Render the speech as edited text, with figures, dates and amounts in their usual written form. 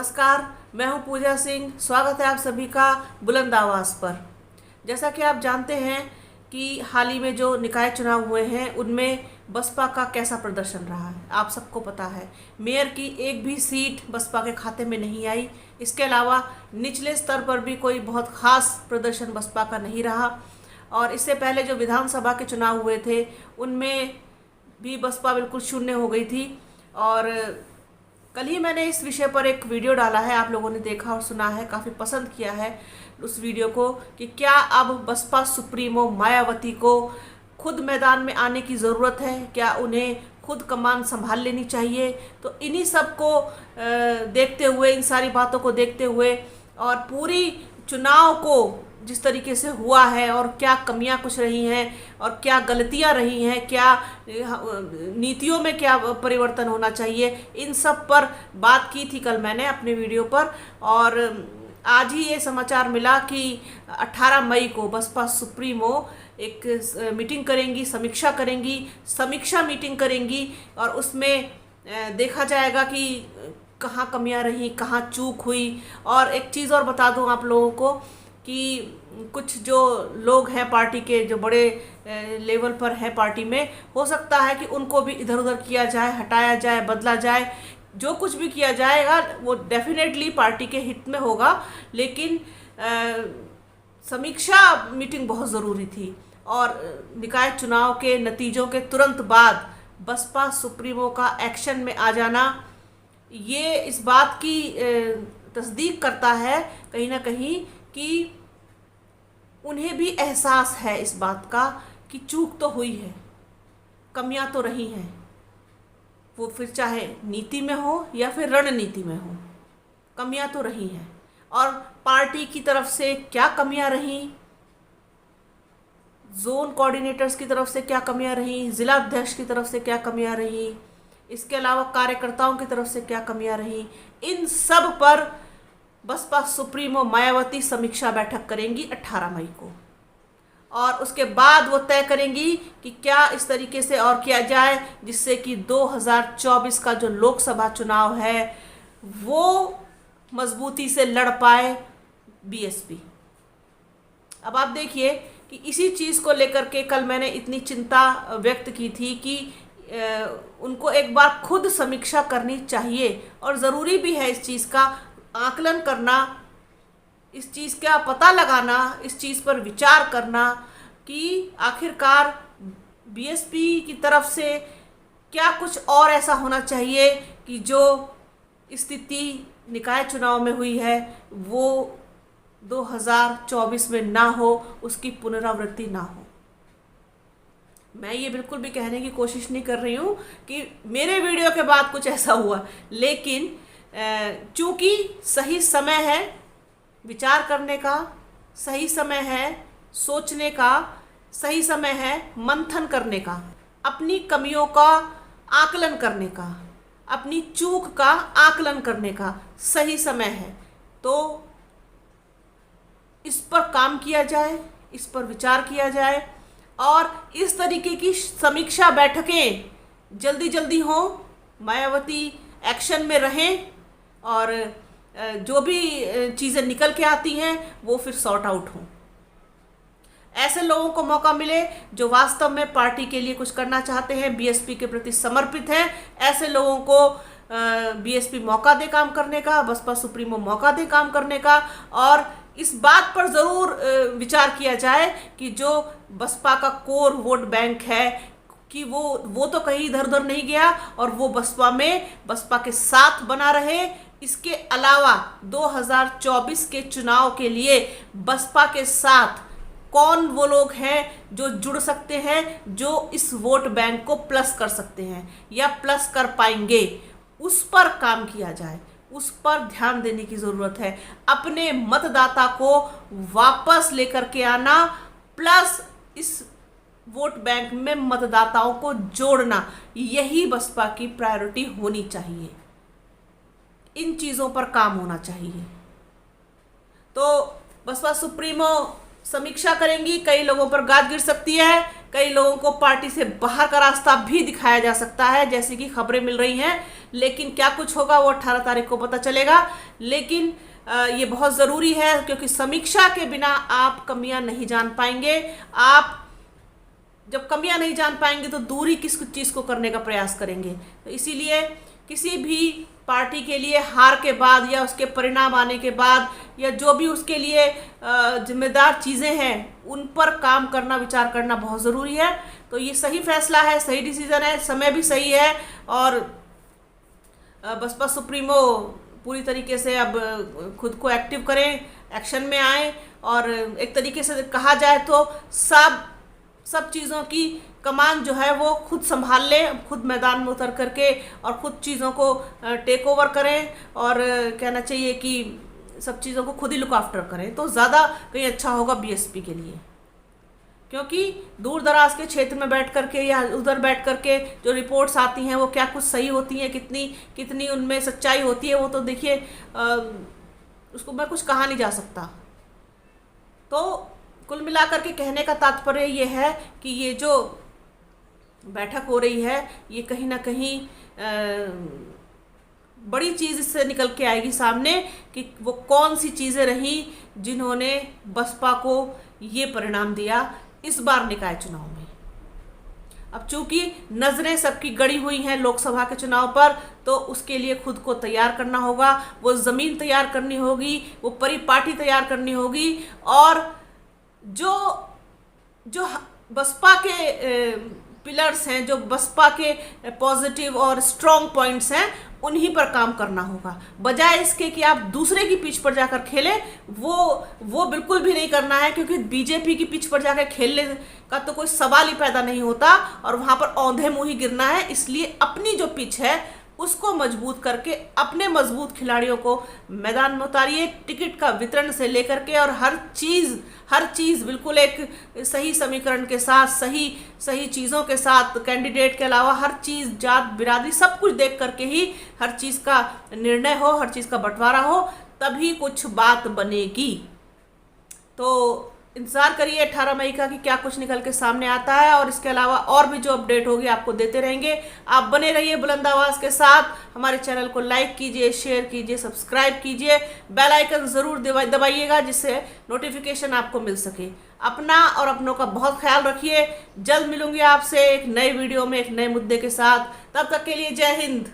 नमस्कार, मैं हूं पूजा सिंह। स्वागत है आप सभी का बुलंद आवाज़ पर। जैसा कि आप जानते हैं कि हाल ही में जो निकाय चुनाव हुए हैं उनमें बसपा का कैसा प्रदर्शन रहा है, आप सबको पता है। मेयर की एक भी सीट बसपा के खाते में नहीं आई। इसके अलावा निचले स्तर पर भी कोई बहुत ख़ास प्रदर्शन बसपा का नहीं रहा। और इससे पहले जो विधानसभा के चुनाव हुए थे उनमें भी बसपा बिल्कुल शून्य हो गई थी। और कल ही मैंने इस विषय पर एक वीडियो डाला है, आप लोगों ने देखा और सुना है, काफ़ी पसंद किया है उस वीडियो को, कि क्या अब बसपा सुप्रीमो मायावती को खुद मैदान में आने की ज़रूरत है, क्या उन्हें खुद कमान संभाल लेनी चाहिए। तो इन्हीं सब को देखते हुए, इन सारी बातों को देखते हुए और पूरी चुनाव को जिस तरीके से हुआ है और क्या कमियां कुछ रही हैं और क्या गलतियां रही हैं, क्या नीतियों में क्या परिवर्तन होना चाहिए, इन सब पर बात की थी कल मैंने अपने वीडियो पर। और आज ही ये समाचार मिला कि 18 मई को बसपा सुप्रीमो एक मीटिंग करेंगी, समीक्षा मीटिंग करेंगी और उसमें देखा जाएगा कि कहाँ कमियां रही, कहाँ चूक हुई। और एक चीज़ और बता दूं आप लोगों को कि कुछ जो लोग हैं पार्टी के, जो बड़े लेवल पर हैं पार्टी में, हो सकता है कि उनको भी इधर उधर किया जाए, हटाया जाए, बदला जाए। जो कुछ भी किया जाएगा वो डेफिनेटली पार्टी के हित में होगा, लेकिन समीक्षा मीटिंग बहुत ज़रूरी थी। और निकाय चुनाव के नतीजों के तुरंत बाद बसपा सुप्रीमो का एक्शन में आ जाना, ये इस बात की तस्दीक करता है कहीं ना कहीं कि उन्हें भी एहसास है इस बात का कि चूक तो हुई है, कमियां तो रही हैं, वो फिर चाहे नीति में हो या फिर रणनीति में हो, कमियां तो रही हैं। और पार्टी की तरफ से क्या कमियां रही, जोन कोऑर्डिनेटर्स की तरफ से क्या कमियां रही, जिला अध्यक्ष की तरफ से क्या कमियां रही, इसके अलावा कार्यकर्ताओं की तरफ से क्या कमियां रही, इन सब पर बसपा सुप्रीमो मायावती समीक्षा बैठक करेंगी 18 मई को। और उसके बाद वो तय करेंगी कि क्या इस तरीके से और किया जाए जिससे कि 2024 का जो लोकसभा चुनाव है वो मजबूती से लड़ पाए बीएसपी। अब आप देखिए कि इसी चीज़ को लेकर के कल मैंने इतनी चिंता व्यक्त की थी कि उनको एक बार खुद समीक्षा करनी चाहिए। और ज़रूरी भी है इस चीज़ का आकलन करना, इस चीज़ का पता लगाना, इस चीज़ पर विचार करना कि आखिरकार बीएसपी की तरफ से क्या कुछ और ऐसा होना चाहिए कि जो स्थिति निकाय चुनाव में हुई है वो 2024 में ना हो, उसकी पुनरावृत्ति ना हो। मैं ये बिल्कुल भी कहने की कोशिश नहीं कर रही हूँ कि मेरे वीडियो के बाद कुछ ऐसा हुआ, लेकिन चूँकि सही समय है विचार करने का, सही समय है सोचने का, सही समय है मंथन करने का, अपनी कमियों का आकलन करने का, अपनी चूक का आकलन करने का सही समय है। तो इस पर काम किया जाए, इस पर विचार किया जाए और इस तरीके की समीक्षा बैठकें जल्दी जल्दी हों, मायावती एक्शन में रहें और जो भी चीज़ें निकल के आती हैं वो फिर सॉर्ट आउट हों। ऐसे लोगों को मौका मिले जो वास्तव में पार्टी के लिए कुछ करना चाहते हैं, बीएसपी के प्रति समर्पित हैं। ऐसे लोगों को बीएसपी मौका दे काम करने का, बसपा सुप्रीमो मौका दे काम करने का। और इस बात पर ज़रूर विचार किया जाए कि जो बसपा का कोर वोट बैंक है कि वो तो कहीं इधर उधर नहीं गया और वो बसपा के साथ बना रहे। इसके अलावा 2024 के चुनाव के लिए बसपा के साथ कौन वो लोग हैं जो जुड़ सकते हैं, जो इस वोट बैंक को प्लस कर सकते हैं या प्लस कर पाएंगे, उस पर काम किया जाए, उस पर ध्यान देने की ज़रूरत है। अपने मतदाता को वापस लेकर के आना प्लस इस वोट बैंक में मतदाताओं को जोड़ना, यही बसपा की प्रायोरिटी होनी चाहिए। इन चीज़ों पर काम होना चाहिए। तो बसपा सुप्रीमो समीक्षा करेंगी, कई लोगों पर गाज गिर सकती है, कई लोगों को पार्टी से बाहर का रास्ता भी दिखाया जा सकता है, जैसे कि खबरें मिल रही हैं। लेकिन क्या कुछ होगा वो 18 तारीख को पता चलेगा। लेकिन ये बहुत ज़रूरी है, क्योंकि समीक्षा के बिना आप कमियां नहीं जान पाएंगे। आप जब कमियां नहीं जान पाएंगे तो दूरी किस चीज़ को करने का प्रयास करेंगे। तो इसीलिए किसी भी पार्टी के लिए हार के बाद या उसके परिणाम आने के बाद या जो भी उसके लिए जिम्मेदार चीज़ें हैं उन पर काम करना, विचार करना बहुत ज़रूरी है। तो ये सही फैसला है, सही डिसीज़न है, समय भी सही है। और बसपा सुप्रीमो पूरी तरीके से अब खुद को एक्टिव करें, एक्शन में आए और एक तरीके से कहा जाए तो सब चीज़ों की कमान जो है वो खुद संभाल लें, खुद मैदान में उतर करके और खुद चीज़ों को टेक ओवर करें। और कहना चाहिए कि सब चीज़ों को खुद ही लुक आफ्टर करें, तो ज़्यादा कहीं अच्छा होगा बीएसपी के लिए। क्योंकि दूर दराज के क्षेत्र में बैठ करके या उधर बैठ करके जो रिपोर्ट्स आती हैं वो क्या कुछ सही होती हैं, कितनी उनमें सच्चाई होती है, वो तो देखिए उसको मैं कुछ कहा नहीं जा सकता। तो कुल मिलाकर के कहने का तात्पर्य ये है कि ये जो बैठक हो रही है ये कहीं ना कहीं बड़ी चीज़ इससे निकल के आएगी सामने कि वो कौन सी चीज़ें रही जिन्होंने बसपा को ये परिणाम दिया इस बार निकाय चुनाव में। अब चूंकि नज़रें सबकी गड़ी हुई हैं लोकसभा के चुनाव पर, तो उसके लिए खुद को तैयार करना होगा, वो ज़मीन तैयार करनी होगी, वो परिपाटी तैयार करनी होगी। और जो बसपा के पिलर्स हैं, जो बसपा के पॉजिटिव और स्ट्रॉन्ग पॉइंट्स हैं, उन्हीं पर काम करना होगा, बजाय इसके कि आप दूसरे की पिच पर जाकर खेलें। वो बिल्कुल भी नहीं करना है, क्योंकि बीजेपी की पिच पर जाकर खेलने का तो कोई सवाल ही पैदा नहीं होता और वहाँ पर औंधे मुँह ही गिरना है। इसलिए अपनी जो पिच है उसको मजबूत करके अपने मजबूत खिलाड़ियों को मैदान में उतारिए, टिकट का वितरण से लेकर के और हर चीज़ बिल्कुल एक सही समीकरण के साथ, सही चीज़ों के साथ, कैंडिडेट के अलावा हर चीज़, जात बिरादरी सब कुछ देख करके ही हर चीज़ का निर्णय हो, हर चीज़ का बंटवारा हो, तभी कुछ बात बनेगी। तो इंतज़ार करिए 18 मई का कि क्या कुछ निकल के सामने आता है। और इसके अलावा और भी जो अपडेट होगी आपको देते रहेंगे। आप बने रहिए बुलंद आवाज़ के साथ। हमारे चैनल को लाइक कीजिए, शेयर कीजिए, सब्सक्राइब कीजिए, बेल आइकन ज़रूर दबाइएगा जिससे नोटिफिकेशन आपको मिल सके। अपना और अपनों का बहुत ख्याल रखिए। जल्द मिलूंगी आपसे एक नए वीडियो में एक नए मुद्दे के साथ। तब तक के लिए जय हिंद।